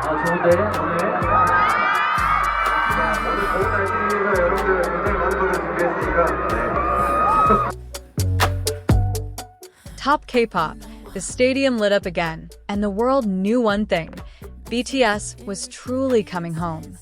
좋은데 오늘 좋은 날씨가 여러분들 굉장히 많은 것을 준비했으니까. Top K-pop, the stadium lit up again, and the world knew one thing: BTS was truly coming home.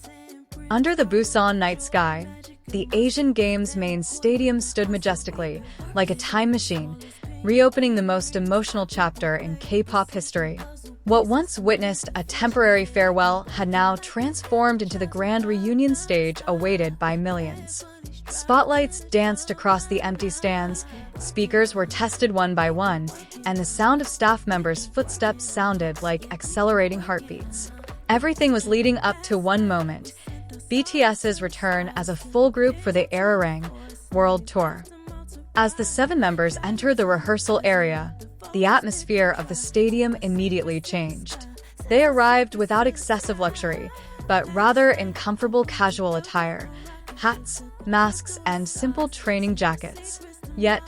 Under the Busan night sky, the Asian Games main stadium stood majestically, like a time machine, reopening the most emotional chapter in K-pop history. What once witnessed a temporary farewell had now transformed into the grand reunion stage awaited by millions. Spotlights danced across the empty stands, speakers were tested one by one, and the sound of staff members' footsteps sounded like accelerating heartbeats. Everything was leading up to one moment: BTS's return as a full group for the Arirang World Tour. As the 7 members entered the rehearsal area, the atmosphere of the stadium immediately changed. They arrived without excessive luxury, but rather in comfortable casual attire: hats, masks, and simple training jackets. Yet,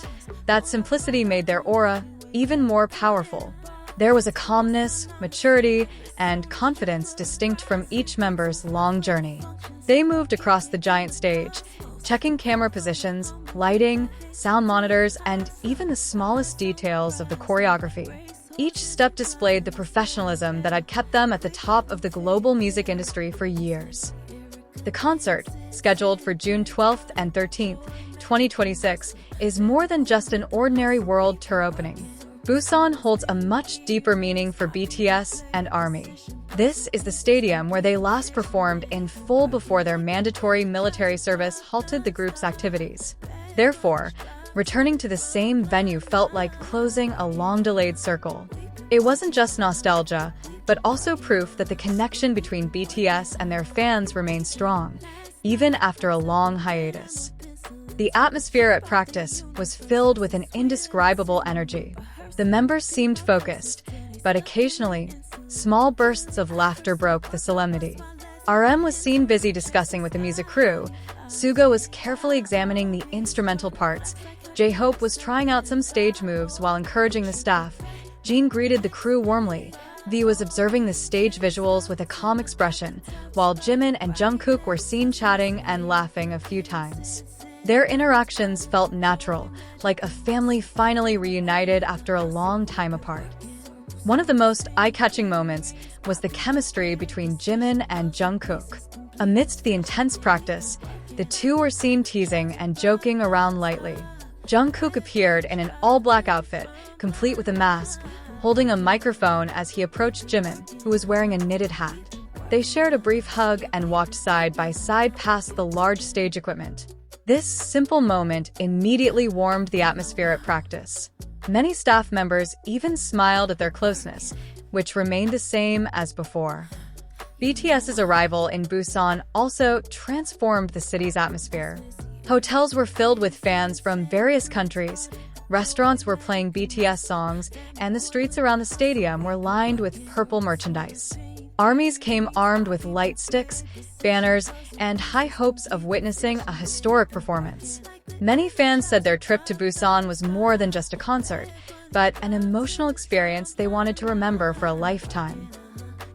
that simplicity made their aura even more powerful. There was a calmness, maturity, and confidence distinct from each member's long journey. They moved across the giant stage, checking camera positions, lighting, sound monitors, and even the smallest details of the choreography. Each step displayed the professionalism that had kept them at the top of the global music industry for years. The concert, scheduled for June 12th and 13th, 2026, is more than just an ordinary world tour opening. Busan holds a much deeper meaning for BTS and ARMY. This is the stadium where they last performed in full before their mandatory military service halted the group's activities. Therefore, returning to the same venue felt like closing a long-delayed circle. It wasn't just nostalgia, but also proof that the connection between BTS and their fans remained strong, even after a long hiatus. The atmosphere at practice was filled with an indescribable energy. The members seemed focused, but occasionally, small bursts of laughter broke the solemnity. RM was seen busy discussing with the music crew, Suga was carefully examining the instrumental parts, J-Hope was trying out some stage moves while encouraging the staff, Jin greeted the crew warmly, V was observing the stage visuals with a calm expression, while Jimin and Jungkook were seen chatting and laughing a few times. Their interactions felt natural, like a family finally reunited after a long time apart. One of the most eye-catching moments was the chemistry between Jimin and Jungkook. Amidst the intense practice, the two were seen teasing and joking around lightly. Jungkook appeared in an all-black outfit, complete with a mask, holding a microphone as he approached Jimin, who was wearing a knitted hat. They shared a brief hug and walked side by side past the large stage equipment. This simple moment immediately warmed the atmosphere at practice. Many staff members even smiled at their closeness, which remained the same as before. BTS's arrival in Busan also transformed the city's atmosphere. Hotels were filled with fans from various countries, restaurants were playing BTS songs, and the streets around the stadium were lined with purple merchandise. Armies came armed with light sticks, banners, and high hopes of witnessing a historic performance. Many fans said their trip to Busan was more than just a concert, but an emotional experience they wanted to remember for a lifetime.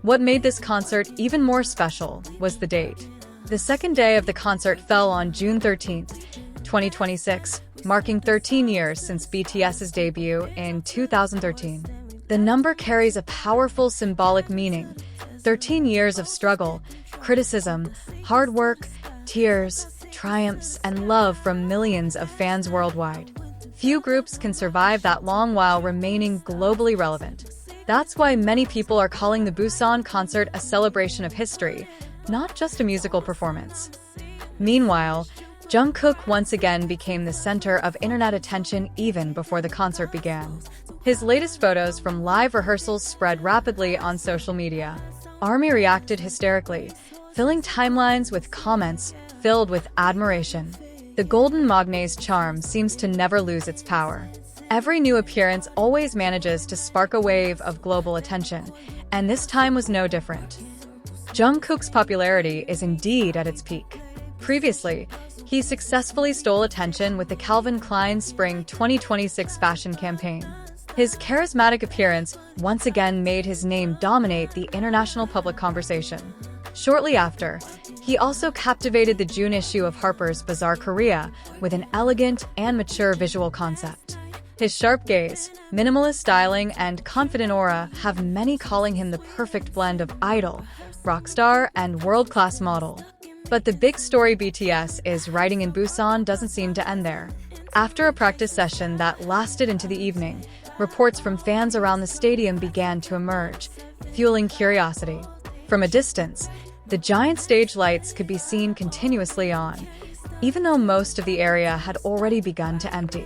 What made this concert even more special was the date. The second day of the concert fell on June 13th, 2026, marking 13 years since BTS's debut in 2013. The number carries a powerful symbolic meaning: 13 years of struggle, criticism, hard work, tears, triumphs, and love from millions of fans worldwide. Few groups can survive that long while remaining globally relevant. That's why many people are calling the Busan concert a celebration of history, not just a musical performance. Meanwhile, Jungkook once again became the center of internet attention even before the concert began. His latest photos from live rehearsals spread rapidly on social media. ARMY reacted hysterically, filling timelines with comments filled with admiration. The golden magne's charm seems to never lose its power. Every new appearance always manages to spark a wave of global attention, and this time was no different. Jungkook's popularity is indeed at its peak. Previously, he successfully stole attention with the Calvin Klein Spring 2026 fashion campaign. His charismatic appearance once again made his name dominate the international public conversation. Shortly after, he also captivated the June issue of Harper's Bazaar Korea with an elegant and mature visual concept. His sharp gaze, minimalist styling, and confident aura have many calling him the perfect blend of idol, rock star, and world-class model. But the big story BTS is writing in Busan doesn't seem to end there. After a practice session that lasted into the evening, reports from fans around the stadium began to emerge, fueling curiosity. From a distance, the giant stage lights could be seen continuously on, even though most of the area had already begun to empty.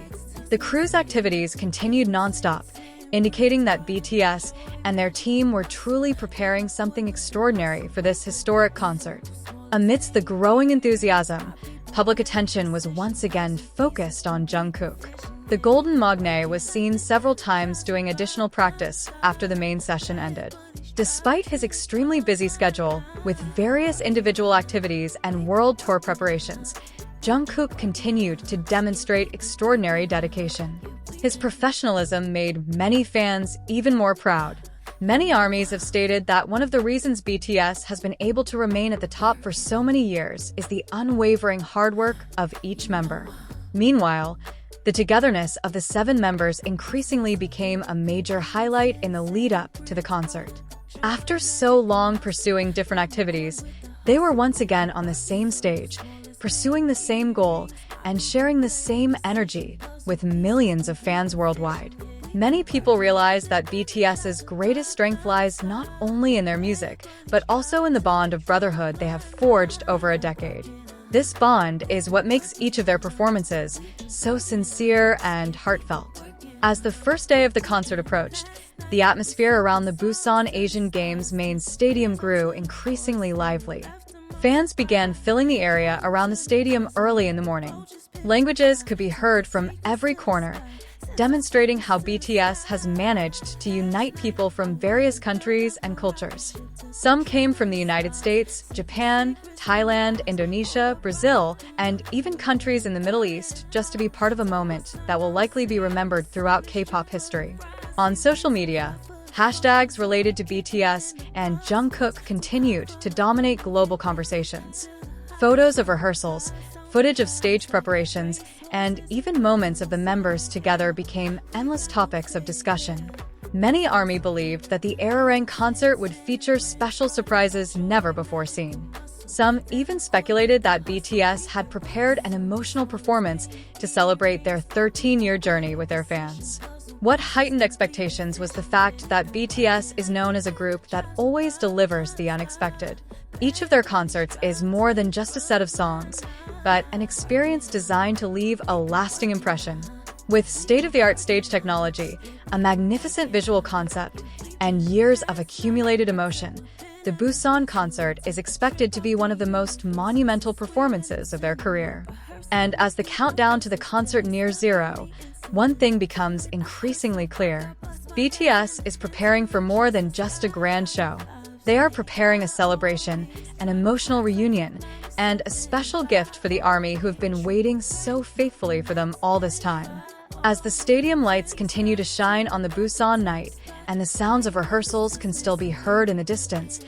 The crew's activities continued non-stop, indicating that BTS and their team were truly preparing something extraordinary for this historic concert. Amidst the growing enthusiasm, public attention was once again focused on Jungkook. The Golden Magne was seen several times doing additional practice after the main session ended. Despite his extremely busy schedule, with various individual activities and world tour preparations, Jungkook continued to demonstrate extraordinary dedication. His professionalism made many fans even more proud. Many armies have stated that one of the reasons BTS has been able to remain at the top for so many years is the unwavering hard work of each member. Meanwhile, the togetherness of the 7 members increasingly became a major highlight in the lead-up to the concert. After so long pursuing different activities, they were once again on the same stage, pursuing the same goal and sharing the same energy with millions of fans worldwide. Many people realize that BTS's greatest strength lies not only in their music, but also in the bond of brotherhood they have forged over a decade. This bond is what makes each of their performances so sincere and heartfelt. As the first day of the concert approached, the atmosphere around the Busan Asian Games main stadium grew increasingly lively. Fans began filling the area around the stadium early in the morning. Languages could be heard from every corner, demonstrating how BTS has managed to unite people from various countries and cultures. Some came from the United States, Japan, Thailand, Indonesia, Brazil, and even countries in the Middle East just to be part of a moment that will likely be remembered throughout K-pop history. On social media, hashtags related to BTS and Jungkook continued to dominate global conversations. Photos of rehearsals, footage of stage preparations, and even moments of the members together became endless topics of discussion. Many ARMY believed that the Arirang concert would feature special surprises never before seen. Some even speculated that BTS had prepared an emotional performance to celebrate their 13-year journey with their fans. What heightened expectations was the fact that BTS is known as a group that always delivers the unexpected. Each of their concerts is more than just a set of songs, but an experience designed to leave a lasting impression. With state-of-the-art stage technology, a magnificent visual concept, and years of accumulated emotion, the Busan concert is expected to be one of the most monumental performances of their career. And as the countdown to the concert nears zero, one thing becomes increasingly clear. BTS is preparing for more than just a grand show. They are preparing a celebration, an emotional reunion, and a special gift for the ARMY who have been waiting so faithfully for them all this time. As the stadium lights continue to shine on the Busan night and the sounds of rehearsals can still be heard in the distance,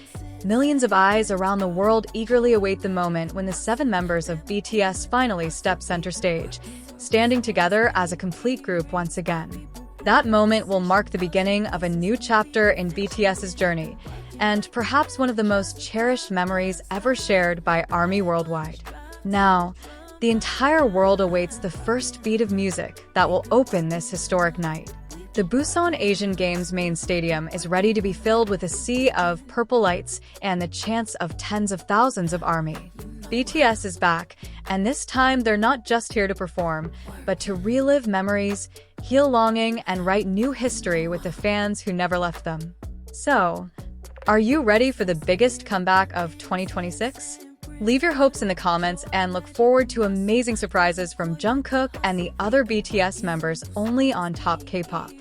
millions of eyes around the world eagerly await the moment when the 7 members of BTS finally step center stage, standing together as a complete group once again. That moment will mark the beginning of a new chapter in BTS's journey, and perhaps one of the most cherished memories ever shared by ARMY worldwide. Now, the entire world awaits the first beat of music that will open this historic night. The Busan Asian Games main stadium is ready to be filled with a sea of purple lights and the chants of tens of thousands of ARMY. BTS is back, and this time they're not just here to perform, but to relive memories, heal longing, and write new history with the fans who never left them. So, are you ready for the biggest comeback of 2026? Leave your hopes in the comments and look forward to amazing surprises from Jungkook and the other BTS members only on Top K-pop.